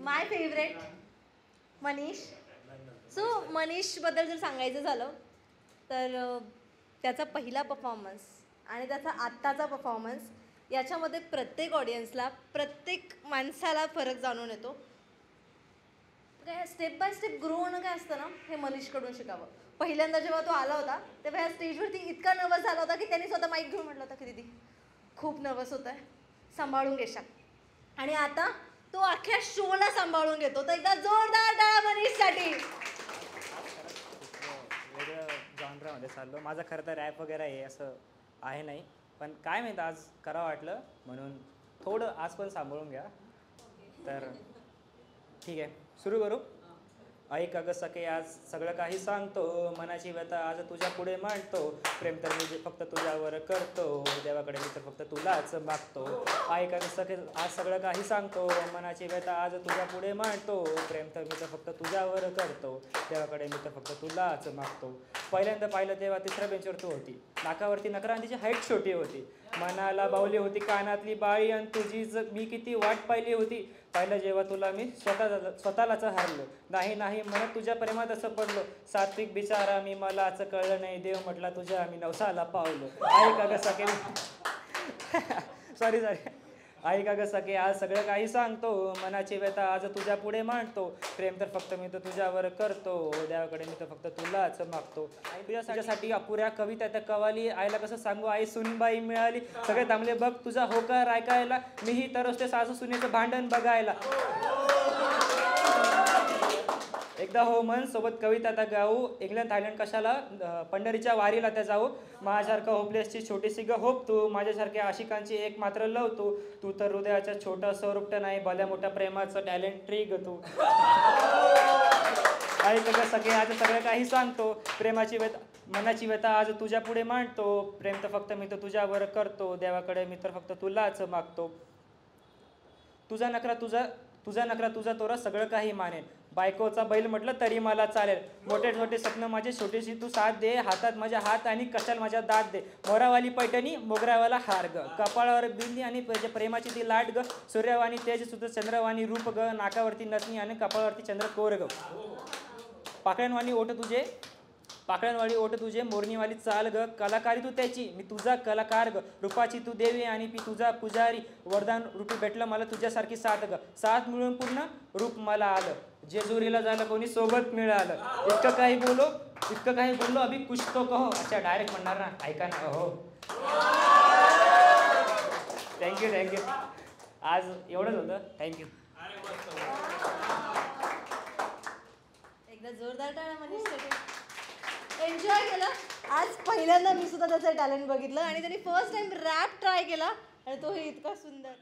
माय favourite Manish. So मनीषबद्दल जर सांगायचं झालं तर त्याचा पहिला परफॉर्मन्स आणि त्याचा आत्ताचा परफॉर्मन्स याच्यामध्ये प्रत्येक ऑडियन्सला, प्रत्येक माणसाला फरक जाणून येतो. काय स्टेप बाय स्टेप ग्रो होणं काय असतं ना, हे मनीषकडून शिकावं. पहिल्यांदा जेव्हा तो आला होता तेव्हा ह्या स्टेजवरती इतका नर्वस झाला होता की त्यांनी स्वतः माईक घेऊन म्हटलं होतं की दीदी खूप नर्वस होत आहे, सांभाळून घेशाल. आणि आता तो अख्ख्या शोला सांभाळून घेतो. तर एकदा जोरदार टाळ्या मनीषसाठी. वेगळं जॉनरामध्ये चाललो. माझं खरं तर रॅप वगैरे आहे असं आहे नाही, पण काय माहीत आज करावं वाटलं म्हणून थोडं आज पण सांभाळून घ्या. तर ठीक आहे, सुरू करू. ऐक अगं सखे आज सगळं काही सांगतो, मनाची व्यथा आज तुझ्या पुढे मांडतो, प्रेम तर मी फक्त तुझ्यावर करतो, देवाकडे मी तर फक्त तुलाच मागतो. ऐक अगं सखे आज सगळं काही सांगतो, मनाची व्यथा आज तुझ्या पुढे मांडतो, प्रेम तर मी तर फक्त तुझ्यावर करतो, देवाकडे मी तर फक्त तुलाच मागतो. पहिल्यांदा पाहिलं तेव्हा तिसऱ्या बेंचवर तू होती, नाकावरती नकरांतीची हाईट छोटी होती, मनाला बावली होती कानातली बाळी, आणि तुझीच मी किती वाट पाहिली होती. पाहिलं जेव्हा तुला मी स्वतःलाच हारलो, नाही नाही म्हणत तुझ्या प्रेमात असं पडलो, सात्विक बिचारा मी मलाच कळलं नाही, देव म्हटला तुझ्या मी नवसाला पावलो. ऐक अगं सखे सॉरी ऐक अगं सखे आज सगळं काही सांगतो, मनाची व्यथा आज तुझ्या पुढे मांडतो, प्रेम तर फक्त मी तर तुझ्यावर करतो, देवाकडे मी तर फक्त तुलाच मागतो. तुझ्यासाठी अपुऱ्या कविता त्या कवाली, आईला कसं सांगू आई सुनबाई मिळाली, सगळे थांबले बघ तुझा होकार ऐकायला, मीही तरसते सासू सुनेचं भांडण बघायला. एकदा हो मन सोबत कविता त्या गाऊ, इंग्लंड थायलंड कशाला पंढरीच्या वारीला त्या जाऊ, माझ्यासारखं होपलेसची छोटीशी ग होप तू, माझ्यासारख्या आशिकांची एक मात्र लव तू, तू तर हृदयाच्या छोटं स्वरूपट नाही, भल्या मोठ्या प्रेमाचं टॅलेंट ट्री ग तू. ऐक ग सगळे आज सगळं काही सांगतो, प्रेमाची व्यथा मनाची व्यथा आज तुझ्या पुढे मांडतो, प्रेम तर फक्त मी तर तुझ्यावर करतो, देवाकडे मी तर फक्त तुलाच मागतो. तुझा नकरा तुझा तोरा सगळं काही मानेन, बायकोचा बैल म्हटलं तरी मला चालेल, मोठे छोटे स्वप्न माझे छोटेशी तू साथ दे, हातात माझ्या हात आणि कशाल माझ्या दात दे, मोरावाली पैठणी मोगऱ्यावाला हार ग, कपाळावर बिंदी आणि प्रेमाची ती लाट ग, सूर्यवाणी तेज सुद्धा चंद्रवाणी रूप ग, नाकावरती नथनी आणि कपाळावरती चंद्रकोर ग, पाकळ्यांवाली ओठ तुझे मोरणीवाली चाल ग, कलाकारी तू त्याची मी तुझा कलाकार ग, रूपाची तू देवी आणि मी तुझा पुजारी, वरदान रूपी भेटलं मला तुझ्यासारखी साथ ग, साथ मिळून पूर्ण रूप मला आलं, जेजुरीला झालं कोणी सोबत मिळालं, इतकं काही बोललो अभि कुछ तो कहो. अच्छा डायरेक्ट म्हणणार ना, ऐका ना. हो थँक्यू आज एवढंच होतं. थँक्यू. एकदा जोरदार टाळ्या मनीषसाठी. एन्जॉय केलं. आज पहिल्यांदा मी सुद्धा त्याचं टॅलेंट बघितलं आणि त्यांनी फर्स्ट टाइम रॅप ट्राय केला आणि तोही इतका सुंदर.